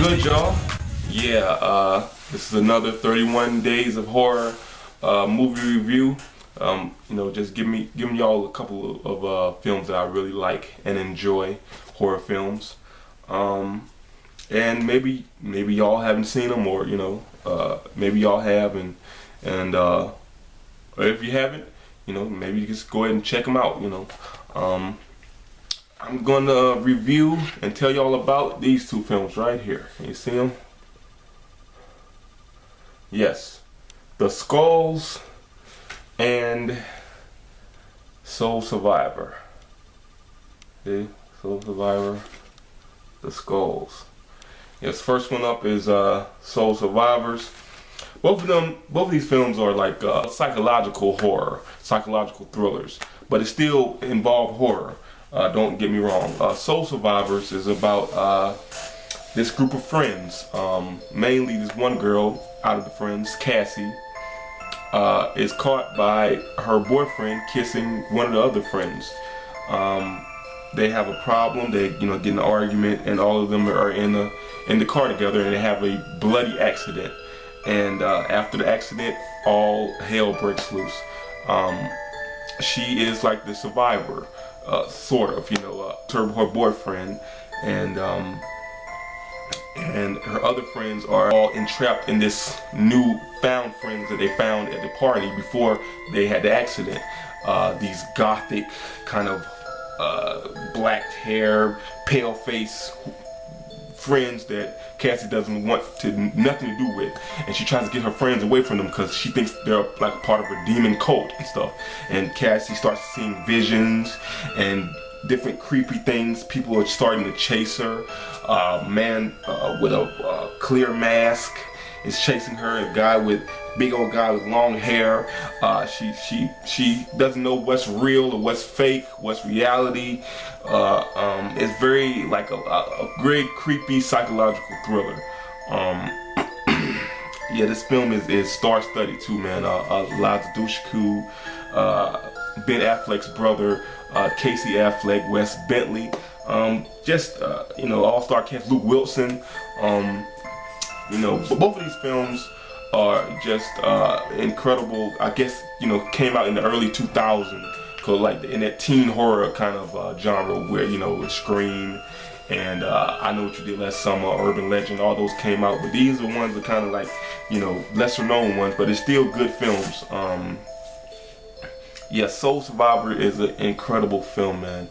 good, y'all? Yeah, this is another 31 Days of Horror movie review. You know, just giving y'all a couple of films that I really like and enjoy, horror films. And maybe y'all haven't seen them, or you know, maybe y'all have, and or if you haven't, you know, maybe you just go ahead and check them out. You know, I'm gonna review and tell y'all about these two films right here. Can you see them? Yes, The Skulls and Soul Survivor. See, Soul Survivor, The Skulls. Yes, first one up is Soul Survivors. Both of these films are like psychological horror, psychological thrillers, but it still involve horror. Don't get me wrong. Soul Survivors is about this group of friends. Mainly this one girl out of the friends, Cassie, is caught by her boyfriend kissing one of the other friends. They have a problem. They, you know, get in an argument, and all of them are in the car together, and they have a bloody accident. And after the accident, all hell breaks loose. She is like the survivor, sort of, you know, to her boyfriend, and her other friends are all entrapped in this new found friends that they found at the party before they had the accident. These gothic kind of black hair, pale face friends that Cassie doesn't want nothing to do with, and she tries to get her friends away from them because she thinks they're like part of a demon cult and stuff. And Cassie starts seeing visions and different creepy things. People are starting to chase her. Man with a clear mask is chasing her. A big old guy with long hair. She doesn't know what's real or what's fake, what's reality. It's very like a great creepy psychological thriller. Yeah, this film is star-studded too, man. Laz Dushku, Ben Affleck's brother, Casey Affleck, Wes Bentley, you know, all-star cast, Luke Wilson. You know, but both of these films are just incredible. I guess, you know, came out in the early 2000s, cause like in that teen horror kind of genre where, you know, with Scream and I Know What You Did Last Summer, Urban Legend, all those came out. But these are ones that kind of like, you know, lesser known ones, but it's still good films. Yeah, Soul Survivor is an incredible film, man.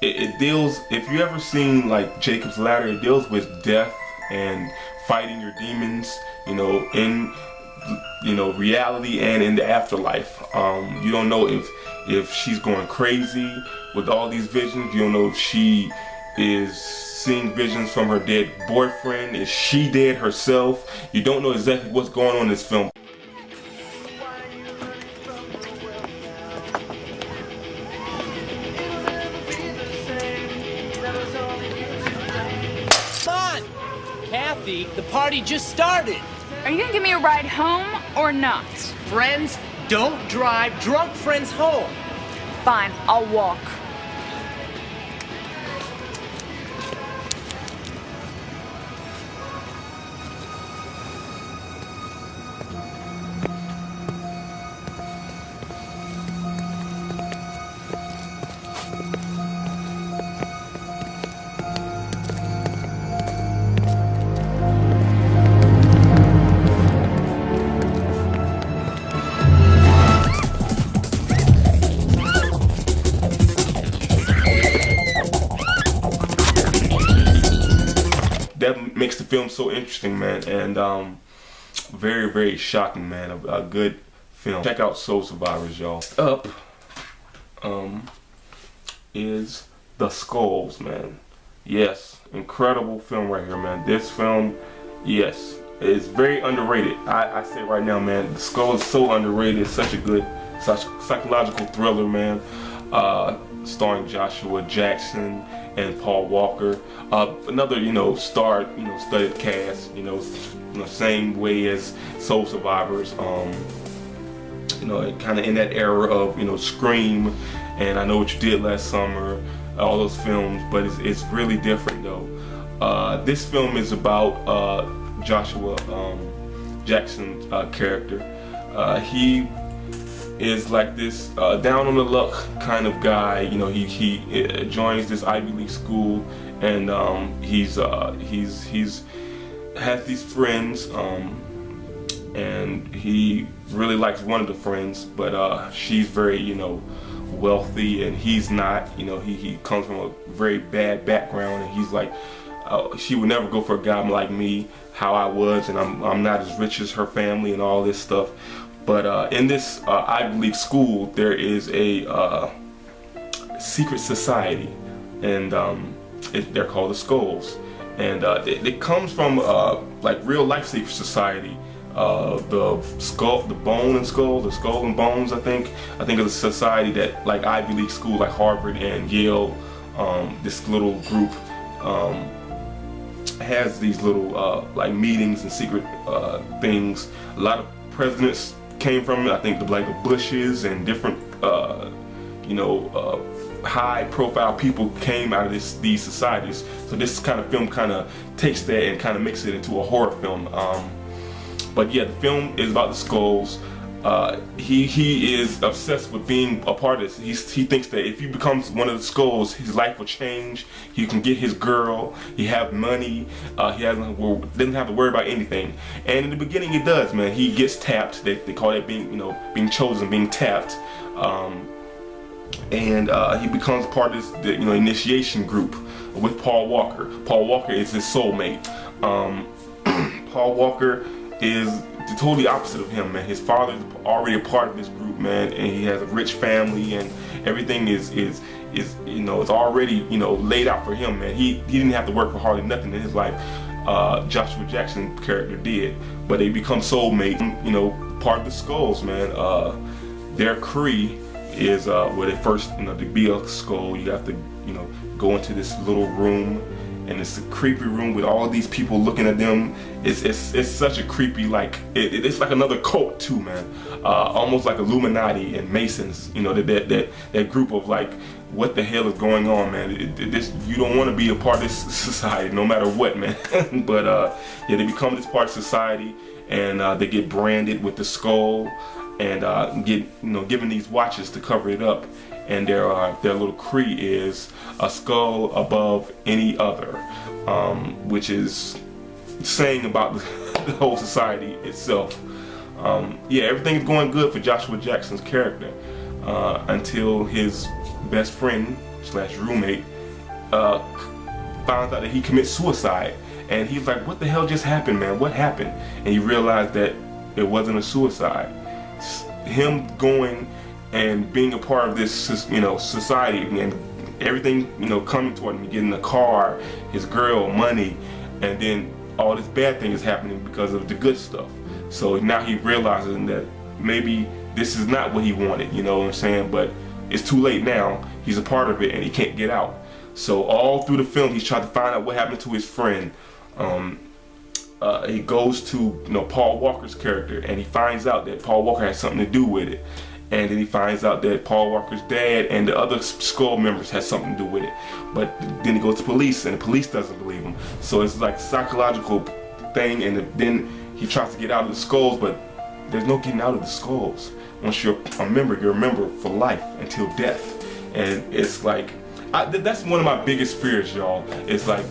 It deals, if you ever seen like Jacob's Ladder, it deals with death and fighting your demons, you know, in, you know, reality and in the afterlife. You don't know if she's going crazy with all these visions. You don't know if she is seeing visions from her dead boyfriend. Is she dead herself? You don't know exactly what's going on in this film. Kathy, the party just started. Are you gonna give me a ride home or not? Friends don't drive drunk friends home. Fine, I'll walk. That makes the film so interesting, man, and very, very shocking, man. A good film. Check out Soul Survivors, y'all. Up is The Skulls, man. Yes, incredible film right here, man. This film, yes, is very underrated. I say right now, man, The Skull is so underrated. It's such a good psychological thriller, man. Starring Joshua Jackson and Paul Walker. Another, you know, studded cast. You know, same way as Soul Survivors. You know, kind of in that era of, you know, Scream and I Know What You Did Last Summer, all those films. But it's really different though. This film is about Joshua Jackson's character. He is like this down on the luck kind of guy. You know, he joins this Ivy League school, and he's has these friends, and he really likes one of the friends, but she's very, you know, wealthy, and he's not. You know, he comes from a very bad background, and he's like, she would never go for a guy like me, how I was, and I'm not as rich as her family and all this stuff. But in this Ivy League school, there is a secret society, and they're called the Skulls, and it comes from like real life secret society. The Bone and Skull, the Skull and Bones, I think is a society that, like Ivy League school, like Harvard and Yale, this little group has these little like meetings and secret things. A lot of presidents came from it. I think like the Bushes and different you know, high profile people came out of these societies. So this kind of film kind of takes that and kind of makes it into a horror film. But yeah, the film is about the Skulls. He is obsessed with being a part of this. He thinks that if he becomes one of the Skulls, his life will change. He can get his girl. He have money. He doesn't have to worry about anything. And in the beginning, it does, man. He gets tapped. They call that being, you know, being chosen, being tapped. And he becomes part of this, you know, initiation group with Paul Walker. Paul Walker is his soulmate. Paul Walker is the totally opposite of him, man. His father's already a part of this group, man, and he has a rich family, and everything is you know, it's already, you know, laid out for him, man. He didn't have to work for hardly nothing in his life. Joshua Jackson character did, but they become soulmates, you know, part of the Skulls, man. Their Cree is where they first, you know, to be a Skull, you have to, you know, go into this little room, and it's a creepy room with all these people looking at them. It's such a creepy, like it's like another cult too, man. Almost like Illuminati and Masons, you know, that group of like, what the hell is going on, man? You don't want to be a part of this society, no matter what, man. But yeah, they become this part of society, and they get branded with the skull, and get, you know, given these watches to cover it up. And their little Cree is a skull above any other, which is saying about the whole society itself. Yeah, everything's going good for Joshua Jackson's character until his best friend / roommate finds out that he commits suicide, and he's like, "What the hell just happened, man? What happened?" And he realized that it wasn't a suicide. Him going and being a part of this, you know, society, and everything, you know, coming toward him, getting a car, his girl, money, and then all this bad thing is happening because of the good stuff. So now he realizes that maybe this is not what he wanted, you know what I'm saying? But it's too late now. He's a part of it and he can't get out. So all through the film, he's trying to find out what happened to his friend. He goes to, you know, Paul Walker's character, and he finds out that Paul Walker has something to do with it. And then he finds out that Paul Walker's dad and the other Skull members had something to do with it. But then he goes to police, and the police doesn't believe him. So it's like a psychological thing, and then he tries to get out of the Skulls, but there's no getting out of the Skulls. Once you're a member for life until death. And it's like, that's one of my biggest fears, y'all. It's like,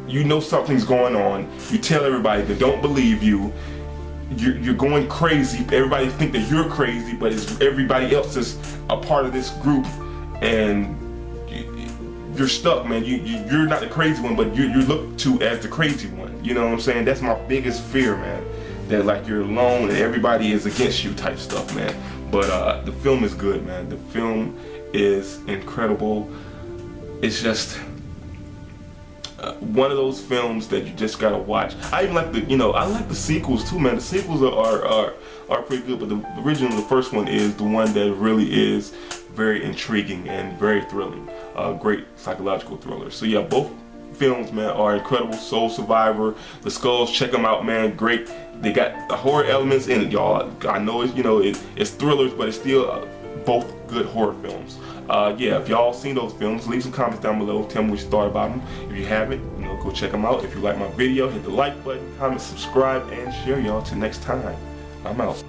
you know something's going on, you tell everybody, they don't believe you, you're going crazy, everybody think that you're crazy, but it's everybody else is a part of this group, and you're stuck, man. You're not the crazy one, but you're looked to as the crazy one. You know what I'm saying? That's my biggest fear, man. That like you're alone and everybody is against you type stuff, man. But the film is good, man. The film is incredible. It's just one of those films that you just gotta watch. I even like I like the sequels too, man. The sequels are pretty good, but the original, the first one, is the one that really is very intriguing and very thrilling. Great psychological thriller. So yeah, both films, man, are incredible. Soul Survivor, The Skulls, check them out, man. Great. They got the horror elements in it, y'all. I know it's, it's thrillers, but it's still both good horror films. Yeah, if y'all seen those films, leave some comments down below. Tell me what you thought about them. If you haven't, you know, go check them out. If you like my video, hit the like button, comment, subscribe, and share. Y'all till next time. I'm out.